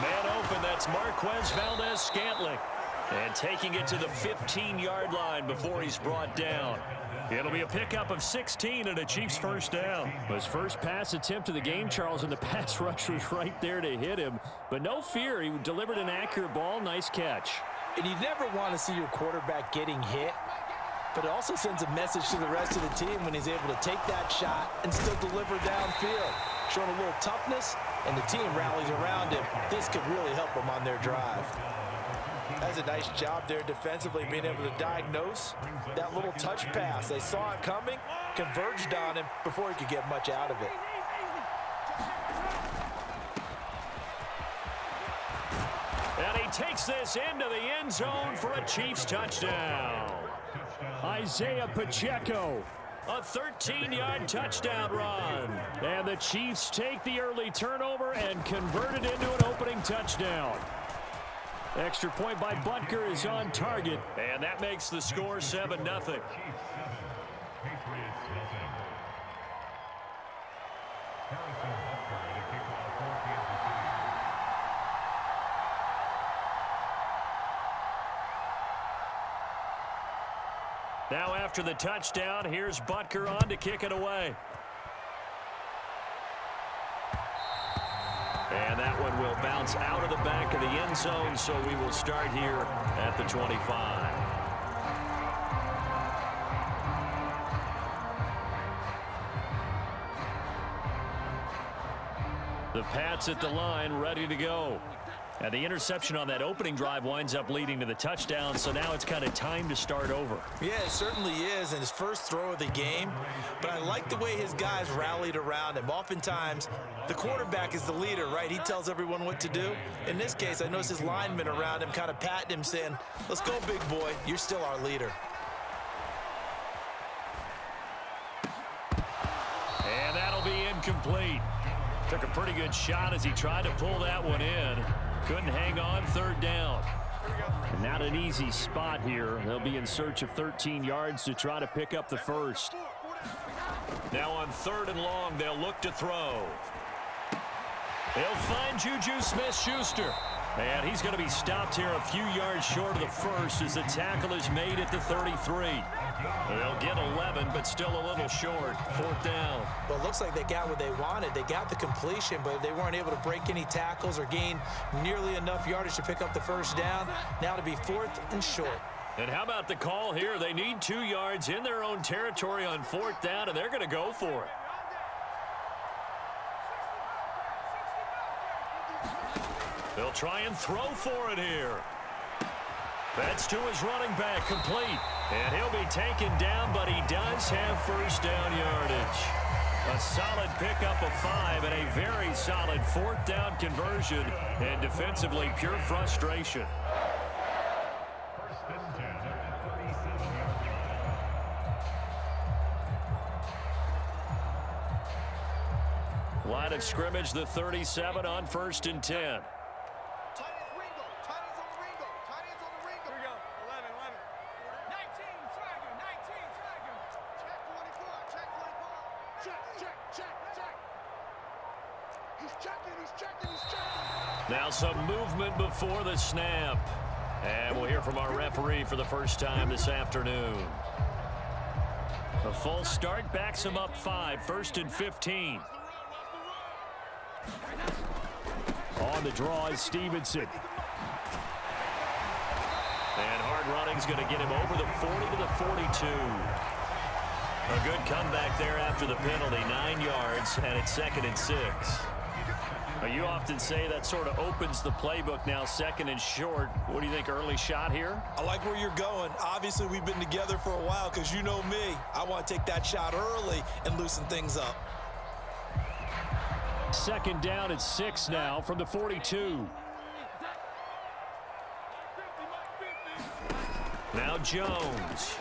Man open, that's Marquez Valdez-Scantling. And taking it to the 15-yard line before he's brought down. It'll be a pickup of 16 and a Chiefs first down. His first pass attempt of the game, Charles, and the pass rush was right there to hit him. But no fear, he delivered an accurate ball. Nice catch. And you never want to see your quarterback getting hit, but it also sends a message to the rest of the team when he's able to take that shot and still deliver downfield. Showing a little toughness, and the team rallies around him. This could really help them on their drive. That's a nice job there defensively, being able to diagnose that little touch pass. They saw it coming, converged on him before he could get much out of it. And he takes this into the end zone for a Chiefs touchdown. Isaiah Pacheco. A 13-yard touchdown run. And the Chiefs take the early turnover and convert it into an opening touchdown. Extra point by Butker is on target. And that makes the score 7-0. Now after the touchdown, here's Butker on to kick it away. And that one will bounce out of the back of the end zone, so we will start here at the 25. The Pats at the line, ready to go. And the interception on that opening drive winds up leading to the touchdown, so now it's kind of time to start over. Yeah, it certainly is in his first throw of the game, but I like the way his guys rallied around him. Oftentimes, the quarterback is the leader, right? He tells everyone what to do. In this case, I noticed his linemen around him kind of patting him, saying, let's go, big boy. You're still our leader. And that'll be incomplete. Took a pretty good shot as he tried to pull that one in. Couldn't hang on, third down. Not an easy spot here. They'll be in search of 13 yards to try to pick up the first. Now on 3rd and long, they'll look to throw. They'll find Juju Smith-Schuster. And he's going to be stopped here a few yards short of the first as the tackle is made at the 33. They'll get 11, but still a little short. 4th down. Well, it looks like they got what they wanted. They got the completion, but they weren't able to break any tackles or gain nearly enough yardage to pick up the first down. Now to be 4th and short. And how about the call here? They need 2 yards in their own territory on 4th down, and they're going to go for it. They'll try and throw for it here. That's to his running back, complete. And he'll be taken down, but he does have first down yardage. A solid pickup of 5 and a very solid 4th down conversion. And defensively, pure frustration. Line of scrimmage, the 37 on 1st and 10. Now some movement before the snap. And we'll hear from our referee for the first time this afternoon. A false start backs him up 5, 1st and 15. On the draw is Stevenson. And hard running's going to get him over the 40 to the 42. A good comeback there after the penalty, 9 yards, and it's 2nd and 6. You often say that sort of opens the playbook now, 2nd and short. What do you think, early shot here? I like where you're going. Obviously, we've been together for a while because you know me. I want to take that shot early and loosen things up. 2nd down at 6 now from the 42. Now Jones.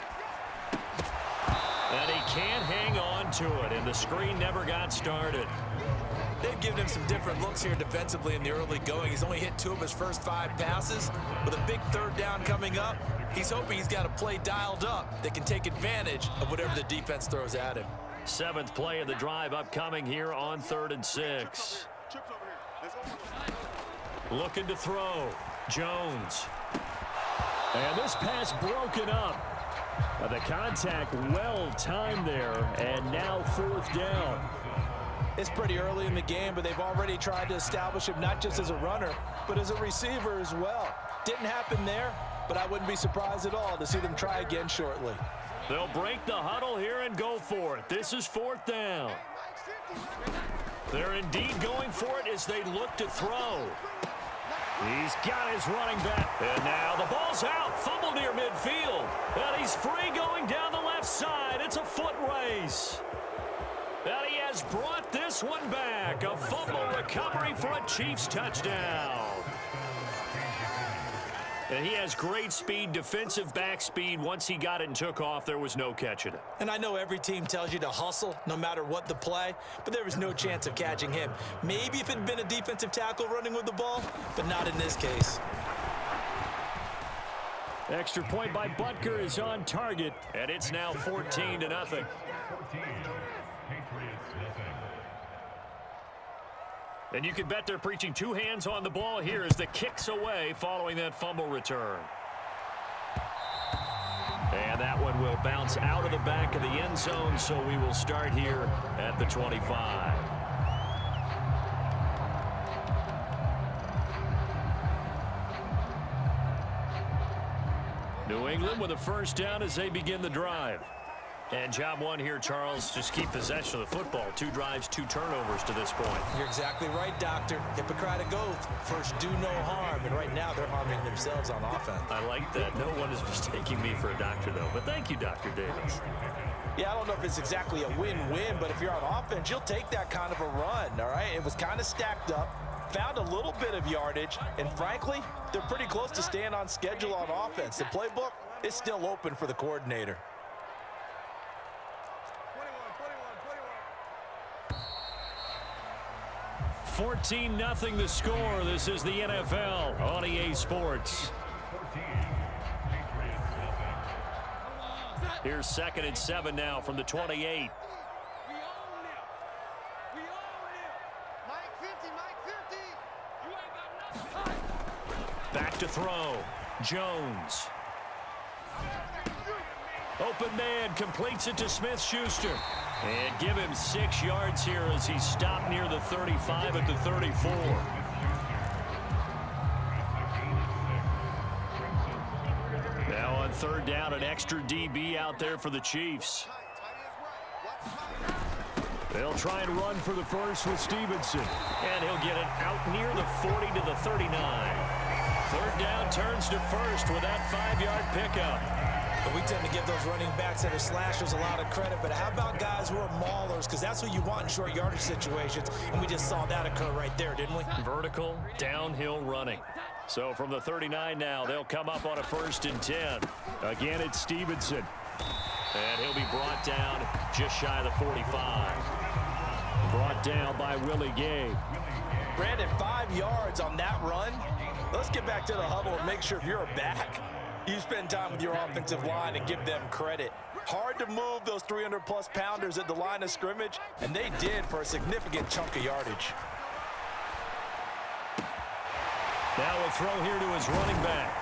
And he can't hang on to it, and the screen never got started. They've given him some different looks here defensively in the early going. He's only hit 2 of his first 5 passes. With a big 3rd down coming up, he's hoping he's got a play dialed up that can take advantage of whatever the defense throws at him. 7th play of the drive upcoming here on 3rd and 6. Looking to throw. Jones. And this pass broken up. The contact well timed there, and now 4th down. It's pretty early in the game, but they've already tried to establish him not just as a runner, but as a receiver as well. Didn't happen there, but I wouldn't be surprised at all to see them try again shortly. They'll break the huddle here and go for it. This is 4th down. They're indeed going for it as they look to throw. He's got his running back. And now the ball's out. Fumble near midfield. And he's free going down the left side. It's a foot race. And he has brought this one back. A fumble recovery for a Chiefs touchdown. And he has great speed, defensive back speed. Once he got it and took off, there was no catching it. And I know every team tells you to hustle no matter what the play, but there was no chance of catching him. Maybe if it had been a defensive tackle running with the ball, but not in this case. Extra point by Butker is on target. And it's now 14-0. And you can bet they're preaching 2 hands on the ball here as the kick's away following that fumble return. And that one will bounce out of the back of the end zone, so we will start here at the 25. New England with a first down as they begin the drive. And job one here, Charles, just keep possession of the football. 2 drives, 2 turnovers to this point. You're exactly right, Doctor. Hippocratic oath. First, do no harm. And right now, they're harming themselves on offense. I like that. No one is mistaking me for a doctor, though. But thank you, Dr. Davis. Yeah, I don't know if it's exactly a win-win, but if you're on offense, you'll take that kind of a run, all right? It was kind of stacked up, found a little bit of yardage, and frankly, they're pretty close to staying on schedule on offense. The playbook is still open for the coordinator. 14-0 the score. This is the NFL on EA Sports. Here's 2nd and 7 now from the 28. Back to throw. Jones. Open man, completes it to Smith-Schuster. And give him 6 yards here as he stopped near the 35 at the 34. Now on 3rd down, an extra DB out there for the Chiefs. They'll try and run for the first with Stevenson. And he'll get it out near the 40 to the 39. 3rd down turns to first with that 5-yard pickup. But we tend to give those running backs that are slashers a lot of credit, but how about guys who are maulers? Because that's what you want in short yardage situations, and we just saw that occur right there, didn't we? Vertical, downhill running. So from the 39 now, they'll come up on a 1st and 10. Again, it's Stevenson. And he'll be brought down just shy of the 45. Brought down by Willie Gay. Brandon, 5 yards on that run. Let's get back to the huddle and make sure if you're a back, you spend time with your offensive line and give them credit. Hard to move those 300-plus pounders at the line of scrimmage, and they did for a significant chunk of yardage. Now a throw here to his running back.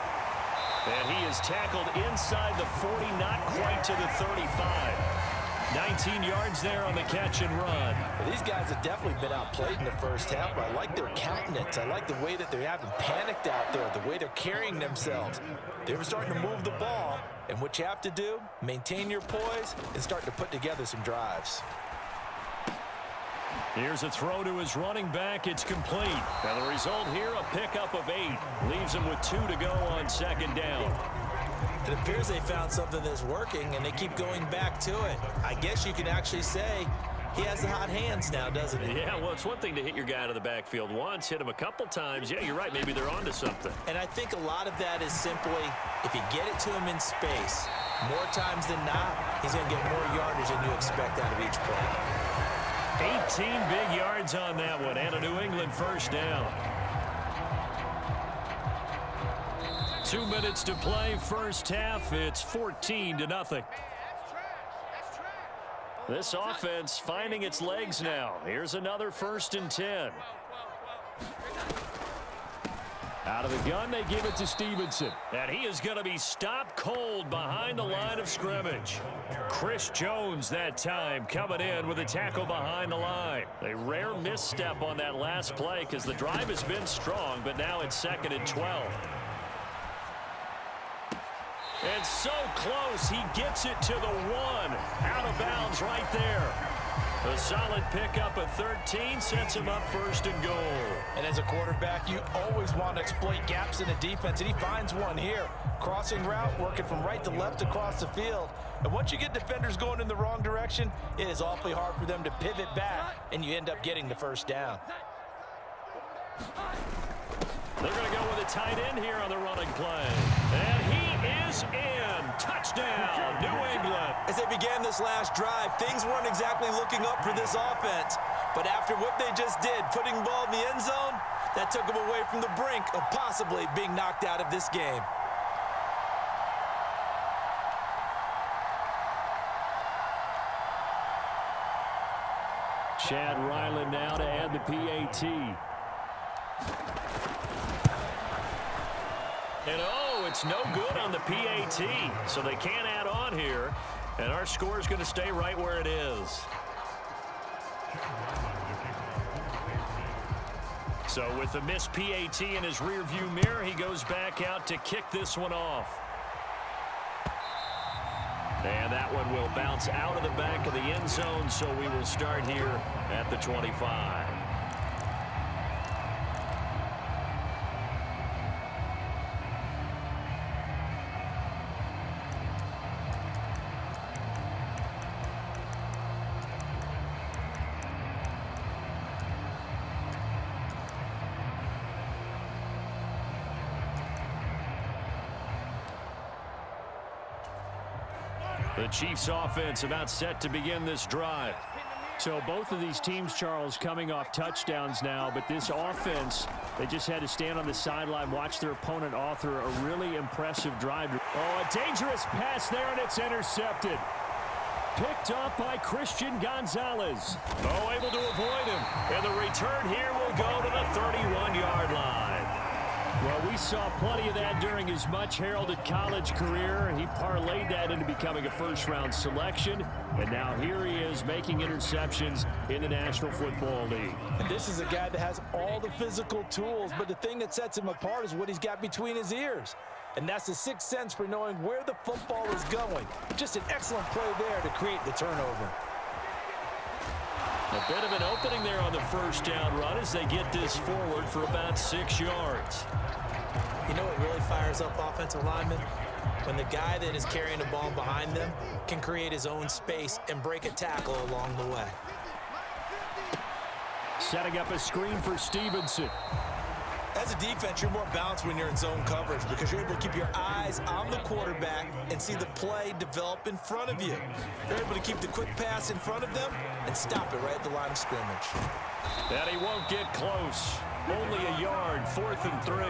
And he is tackled inside the 40, not quite to the 35. 19 yards there on the catch and run. Well, these guys have definitely been outplayed in the first half, but I like their countenance. I like the way that they haven't panicked out there, the way they're carrying themselves. They were starting to move the ball, and what you have to do, maintain your poise and start to put together some drives. Here's a throw to his running back. It's complete. And the result here, a pickup of 8. Leaves him with 2 to go on 2nd down. It appears they found something that's working, and they keep going back to it. I guess you can actually say he has the hot hands now, doesn't he? Yeah, well, it's one thing to hit your guy out of the backfield once, hit him a couple times. Yeah, you're right. Maybe they're onto something. And I think a lot of that is simply if you get it to him in space, more times than not, he's going to get more yardage than you expect out of each play. 18 big yards on that one, and a New England first down. 2 minutes to play, first half. It's 14-0. This offense finding its legs now. Here's another 1st and 10. Out of the gun, they give it to Stevenson. And he is going to be stopped cold behind the line of scrimmage. Chris Jones that time coming in with a tackle behind the line. A rare misstep on that last play because the drive has been strong, but now it's 2nd and 12. And so close, he gets it to the 1. Out of bounds right there. A solid pickup of 13 sets him up 1st and goal. And as a quarterback, you always want to exploit gaps in a defense, and he finds one here. Crossing route, working from right to left across the field. And once you get defenders going in the wrong direction, it is awfully hard for them to pivot back, and you end up getting the 1st down. They're going to go with a tight end here on the running play. And he is in. Touchdown, New England. As they began this last drive, things weren't exactly looking up for this offense. But after what they just did, putting the ball in the end zone, that took them away from the brink of possibly being knocked out of this game. Chad Ryland now to add the PAT. And it's no good on the PAT, so they can't add on here. And our score is going to stay right where it is. So with the missed PAT in his rearview mirror, he goes back out to kick this one off. And that one will bounce out of the back of the end zone, so we will start here at the 25. The Chiefs offense about set to begin this drive. So both of these teams, Charles, coming off touchdowns now, but this offense, they just had to stand on the sideline, watch their opponent author a really impressive drive. Oh, a dangerous pass there, and it's intercepted. Picked up by Christian Gonzalez. Oh, able to avoid him. And the return here will go to the 31-yard line. Well, we saw plenty of that during his much-heralded college career. He parlayed that into becoming a first-round selection. And now here he is making interceptions in the National Football League. And this is a guy that has all the physical tools, but the thing that sets him apart is what he's got between his ears. And that's the sixth sense for knowing where the football is going. Just an excellent play there to create the turnover. A bit of an opening there on the first down run as they get this forward for about 6 yards. You know what really fires up offensive linemen? When the guy that is carrying the ball behind them can create his own space and break a tackle along the way. Setting up a screen for Stevenson. As a defense, you're more balanced when you're in zone coverage because you're able to keep your eyes on the quarterback and see the play develop in front of you. You're able to keep the quick pass in front of them and stop it right at the line of scrimmage. And he won't get close. Only a yard, 4th and 3.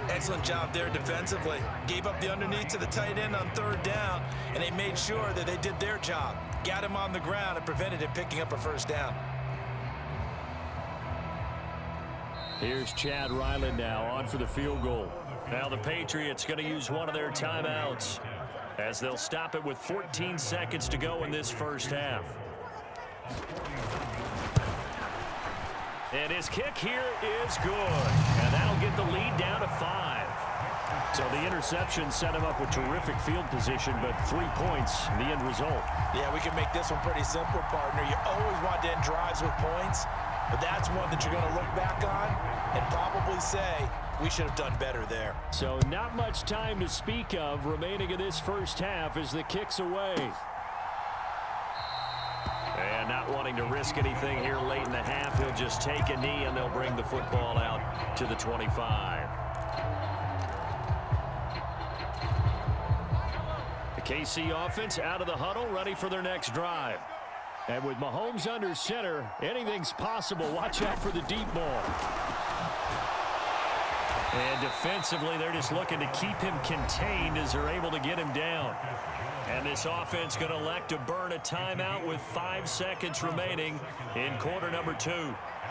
Excellent job there defensively. Gave up the underneath to the tight end on 3rd down, and they made sure that they did their job. Got him on the ground and prevented him picking up a 1st down. Here's Chad Ryland now on for the field goal. Now the Patriots going to use one of their timeouts as they'll stop it with 14 seconds to go in this first half. And his kick here is good. And that'll get the lead down to 5. So the interception set him up with terrific field position, but 3 points, the end result. Yeah, we can make this one pretty simple, partner. You always want to end drives with points, but that's one that you're going to look back on and probably say, we should have done better there. So not much time to speak of remaining in this first half as the kick's away. And not wanting to risk anything here late in the half, he'll just take a knee and they'll bring the football out to the 25. The KC offense out of the huddle, ready for their next drive. And with Mahomes under center, anything's possible. Watch out for the deep ball. And defensively, they're just looking to keep him contained as they're able to get him down. And this offense going to elect to burn a timeout with 5 seconds remaining in quarter number 2.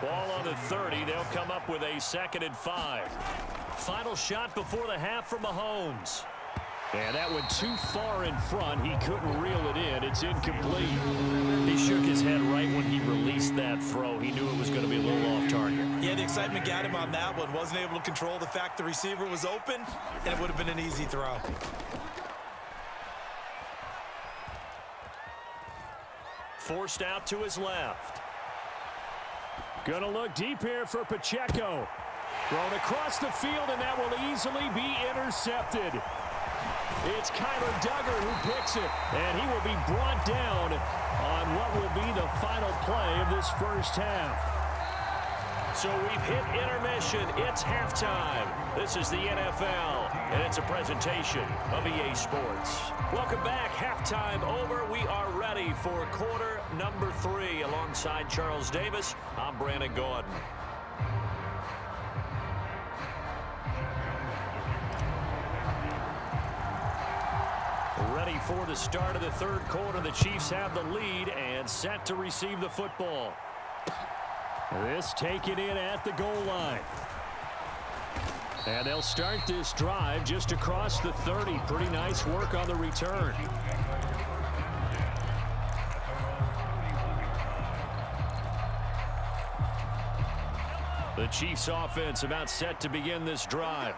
Ball on the 30. They'll come up with a 2nd and 5. Final shot before the half from Mahomes. And that went too far in front. He couldn't reel it in. It's incomplete. He shook his head right when he released that throw. He knew it was going to be a little off target. Yeah, the excitement got him on that one. Wasn't able to control the fact the receiver was open, and it would have been an easy throw. Forced out to his left. Going to look deep here for Pacheco. Thrown across the field, and that will easily be intercepted. It's Kyler Duggar who picks it, and he will be brought down on what will be the final play of this first half. So we've hit intermission. It's halftime. This is the NFL, and it's a presentation of EA Sports. Welcome back. Halftime over. We are ready for quarter number 3. Alongside Charles Davis, I'm Brandon Gordon. Ready for the start of the third quarter. The Chiefs have the lead and set to receive the football. This taken in at the goal line. And they'll start this drive just across the 30. Pretty nice work on the return. The Chiefs offense about set to begin this drive.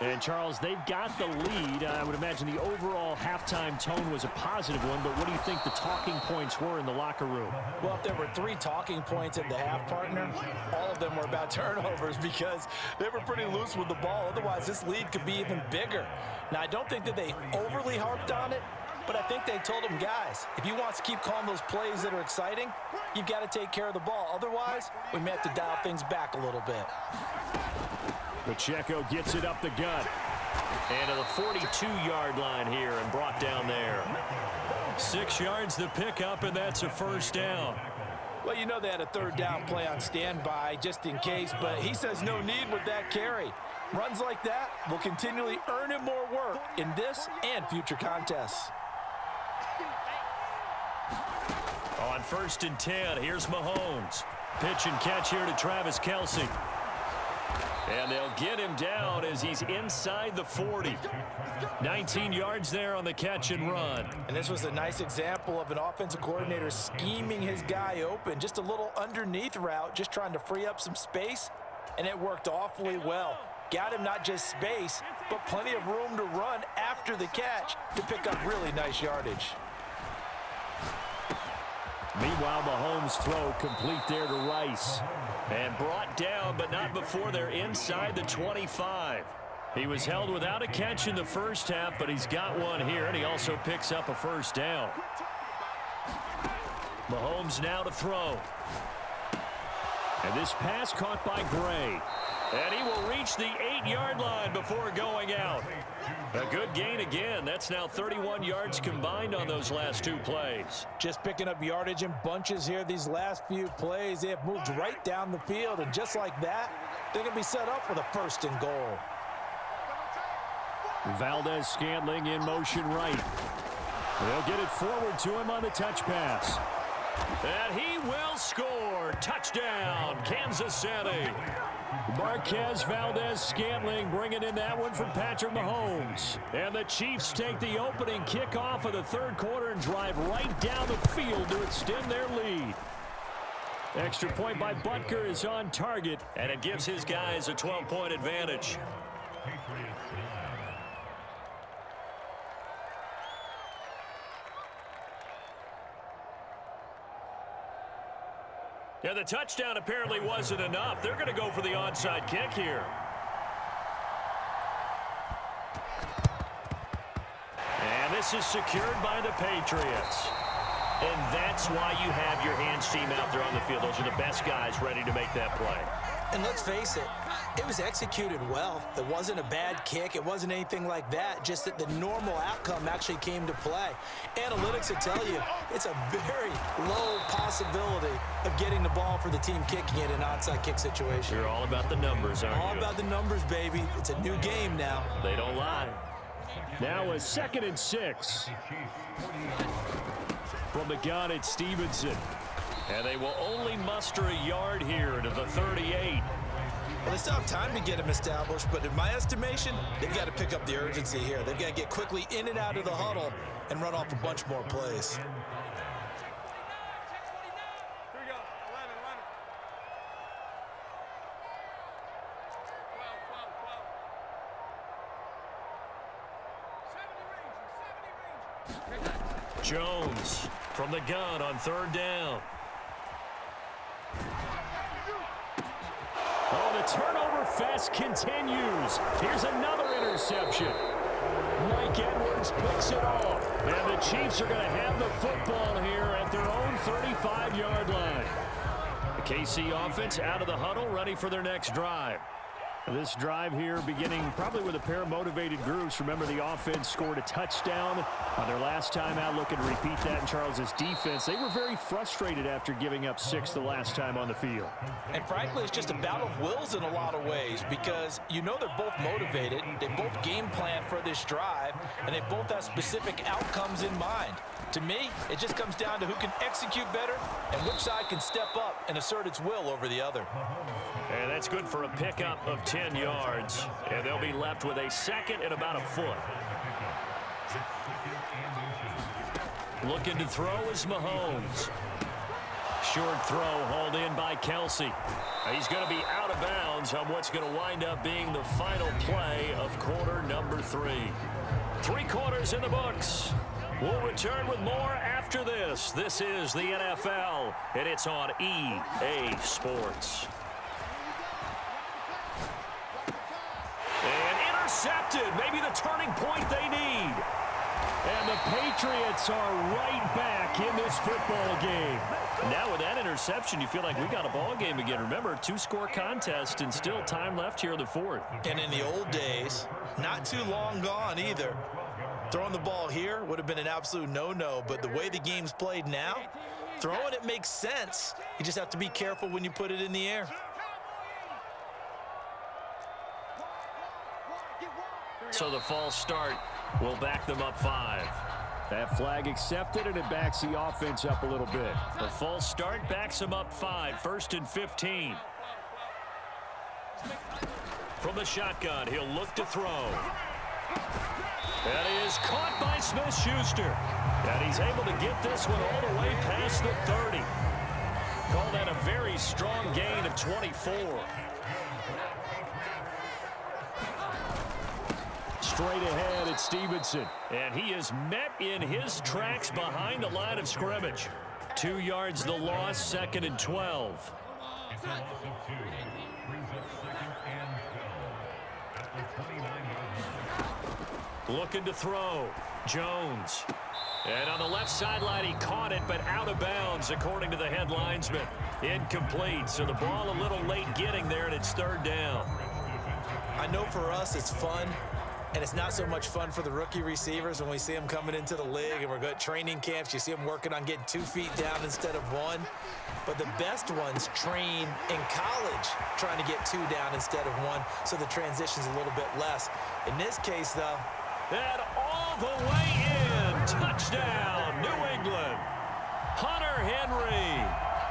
And, Charles, they've got the lead. I would imagine the overall halftime tone was a positive one, but what do you think the talking points were in the locker room? Well, if there were 3 talking points at the half, partner, all of them were about turnovers because they were pretty loose with the ball. Otherwise, this lead could be even bigger. Now, I don't think that they overly harped on it, but I think they told them, guys, if you want to keep calling those plays that are exciting, you've got to take care of the ball. Otherwise, we may have to dial things back a little bit. Pacheco gets it up the gut. And to the 42-yard line here and brought down there. 6 yards the pickup, and that's a first down. Well, you know they had a third down play on standby just in case, but he says no need with that carry. Runs like that will continually earn him more work in this and future contests. On 1st and 10, here's Mahomes. Pitch and catch here to Travis Kelce. And they'll get him down as he's inside the 40. 19 yards there on the catch and run. And this was a nice example of an offensive coordinator scheming his guy open. Just a little underneath route, just trying to free up some space, and it worked awfully well. Got him not just space, but plenty of room to run after the catch to pick up really nice yardage. Meanwhile, Mahomes' throw complete there to Rice. And brought down, but not before they're inside the 25. He was held without a catch in the first half, but he's got one here, and he also picks up a first down. Mahomes now to throw. And this pass caught by Gray. And he will reach the 8-yard line before going out. A good gain again. That's now 31 yards combined on those last 2 plays. Just picking up yardage in bunches here these last few plays. They have moved right down the field, and just like that, they're going to be set up with a 1st and goal. Valdez-Scantling in motion right. They'll get it forward to him on the touch pass. And he will score. Touchdown, Kansas City. Marquez Valdez-Scantling bringing in that one from Patrick Mahomes. And the Chiefs take the opening kickoff of the third quarter and drive right down the field to extend their lead. Extra point by Butker is on target. And it gives his guys a 12-point advantage. Yeah, the touchdown apparently wasn't enough. They're going to go for the onside kick here. And this is secured by the Patriots. And that's why you have your hands team out there on the field. Those are the best guys ready to make that play. And let's face it, it was executed well. It wasn't a bad kick. It wasn't anything like that, just that the normal outcome actually came to play. Analytics will tell you it's a very low possibility of getting the ball for the team kicking it in an onside kick situation. You're all about the numbers, aren't you? All about the numbers, baby. It's a new game now. They don't lie. Now a 2nd and 6. From the gun, it's Stevenson. And they will only muster a yard here to the 38. Well, they still have time to get him established, but in my estimation, they've got to pick up the urgency here. They've got to get quickly in and out of the huddle and run off a bunch more plays. Jones from the gun on 3rd down. Oh, the turnover fest continues. Here's another interception. Mike Edwards picks it off. And the Chiefs are going to have the football here at their own 35-yard line. The KC offense out of the huddle, ready for their next drive. This drive here beginning probably with a pair of motivated groups. Remember, the offense scored a touchdown on their last time out, looking to repeat that in Charles's defense. They were very frustrated after giving up 6 the last time on the field. And frankly, it's just a battle of wills in a lot of ways because you know they're both motivated. They both game plan for this drive, and they both have specific outcomes in mind. To me, it just comes down to who can execute better and which side can step up and assert its will over the other. And that's good for a pickup of 10 yards. And they'll be left with a 2nd and about a foot. Looking to throw is Mahomes. Short throw hauled in by Kelsey. He's going to be out of bounds on what's going to wind up being the final play of quarter number 3. 3 quarters in the books. We'll return with more after this. This is the NFL, and it's on EA Sports. And intercepted. Maybe the turning point they need. And the Patriots are right back in this football game. Now with that interception, you feel like we got a ball game again. Remember, 2-score contest and still time left here in the 4th. And in the old days, not too long gone either. Throwing the ball here would have been an absolute no-no, but the way the game's played now, throwing it makes sense. You just have to be careful when you put it in the air. So the false start will back them up 5. That flag accepted, and it backs the offense up a little bit. The false start backs them up 5. 1st and 15. From the shotgun, he'll look to throw. That is caught by Smith-Schuster. And he's able to get this one all the way past the 30. Call that a very strong gain of 24. Straight ahead, it's Stevenson. And he is met in his tracks behind the line of scrimmage. 2 yards the loss, 2nd and 12. Looking to throw. Jones. And on the left sideline, he caught it, but out of bounds, according to the head linesman. Incomplete, so the ball a little late getting there, and it's 3rd down. I know for us it's fun, and it's not so much fun for the rookie receivers when we see them coming into the league and we're good training camps. You see them working on getting 2 feet down instead of 1. But the best ones train in college trying to get 2 down instead of 1, so the transition's a little bit less. In this case, though, and all the way in. Touchdown, New England. Hunter Henry,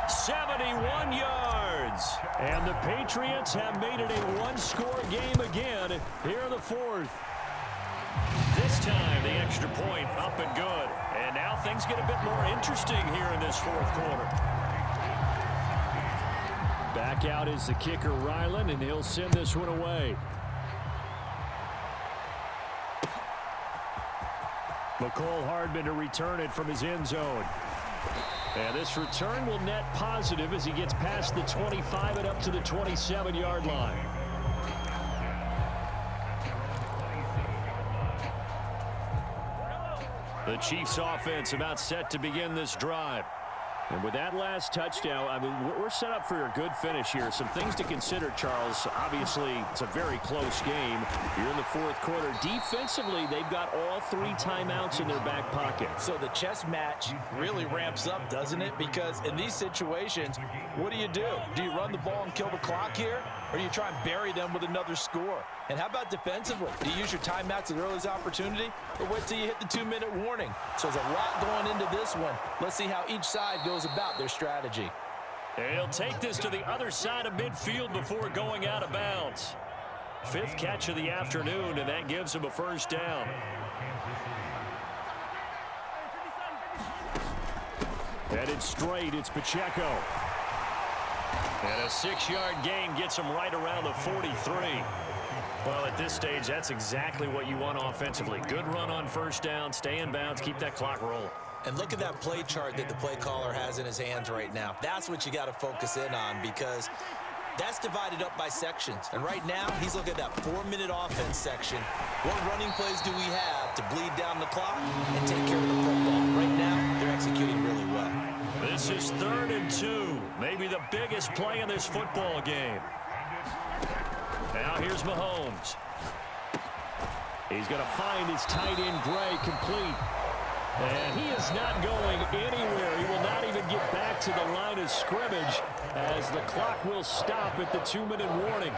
71 yards. And the Patriots have made it a 1-score game again here in the 4th. This time, the extra point up and good. And now things get a bit more interesting here in this 4th quarter. Back out is the kicker, Ryland, and he'll send this one away. McCole Hardman to return it from his end zone. And this return will net positive as he gets past the 25 and up to the 27-yard line. The Chiefs offense about set to begin this drive. And with that last touchdown, I mean, we're set up for a good finish here. Some things to consider, Charles. Obviously, it's a very close game. You're in the fourth quarter. Defensively, they've got all 3 timeouts in their back pocket. So the chess match really ramps up, doesn't it? Because in these situations, what do? Do you run the ball and kill the clock here? Or do you try and bury them with another score? And how about defensively? Do you use your timeouts at the earliest opportunity? Or wait till you hit the 2-minute warning? So there's a lot going into this one. Let's see how each side goes about their strategy. He'll take this to the other side of midfield before going out of bounds. 5th catch of the afternoon, and that gives him a first down. Headed straight, it's Pacheco. And a 6-yard gain gets him right around the 43. Well, at this stage, that's exactly what you want offensively. Good run on first down, stay in bounds, keep that clock rolling. And look at that play chart that the play caller has in his hands right now. That's what you got to focus in on, because that's divided up by sections. And right now, he's looking at that 4-minute offense section. What running plays do we have to bleed down the clock and take care of the football? Right now, they're executing really well. This is 3rd and 2, maybe the biggest play in this football game. Now here's Mahomes. He's going to find his tight end, Gray, complete. And he is not going anywhere. He will not even get back to the line of scrimmage as the clock will stop at the 2-minute warning.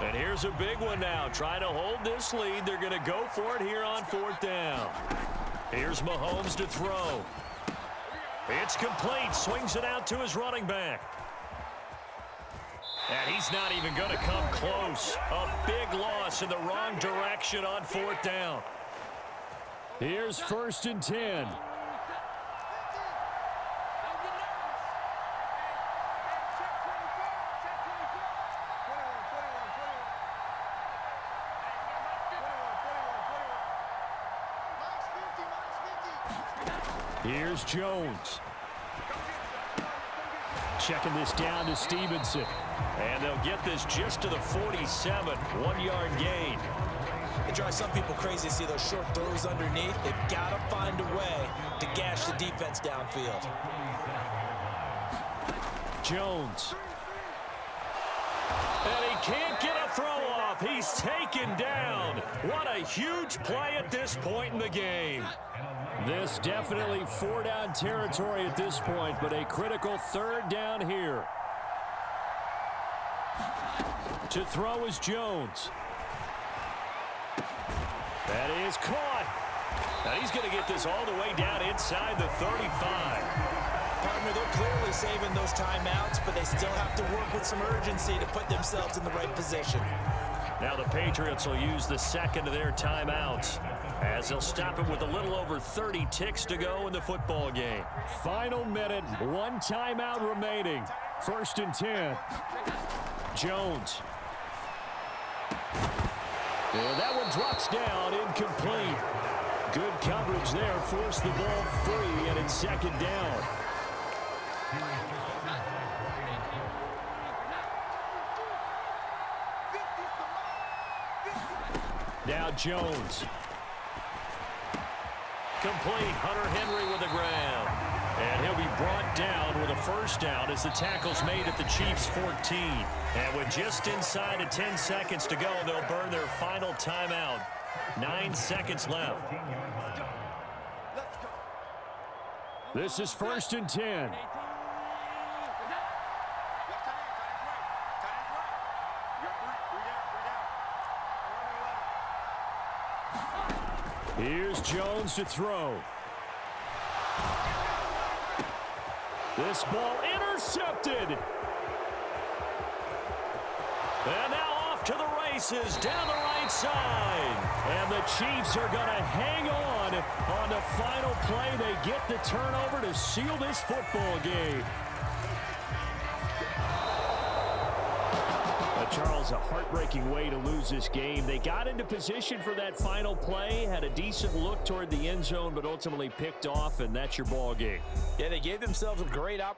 And here's a big one now. Trying to hold this lead. They're going to go for it here on 4th down. Here's Mahomes to throw. It's complete. Swings it out to his running back. And he's not even going to come close. A big loss in the wrong direction on 4th down. Here's 1st and 10. Here's Jones. Checking this down to Stevenson. And they'll get this just to the 47. 1-yard gain. It drives some people crazy to see those short throws underneath. They've got to find a way to gash the defense downfield. Jones. And he can't get a throw off. He's taken down. What a huge play at this point in the game. This definitely 4-down territory at this point, but a critical 3rd down here. To throw is Jones. That is caught. Now he's going to get this all the way down inside the 35. Partner, they're clearly saving those timeouts, but they still have to work with some urgency to put themselves in the right position. Now the Patriots will use the 2nd of their timeouts, as they'll stop it with a little over 30 ticks to go in the football game. Final minute, 1 timeout remaining. 1st and 10. Jones. And that one drops down, incomplete. Good coverage there, forced the ball free, and it's 2nd down. Now Jones. Complete. Hunter Henry with the ground. And he'll be brought down with a first down as the tackle's made at the Chiefs' 14. And with just inside of 10 seconds to go, they'll burn their final timeout. 9 seconds left. This is 1st and 10. Here's Jones to throw. This ball intercepted. And now off to the races down the right side. And the Chiefs are going to hang on the final play. They get the turnover to seal this football game. A Charles, a heartbreaking way to lose this game. They got into position for that final play, had a decent look toward the end zone, but ultimately picked off, and that's your ball game. Yeah, they gave themselves a great opportunity.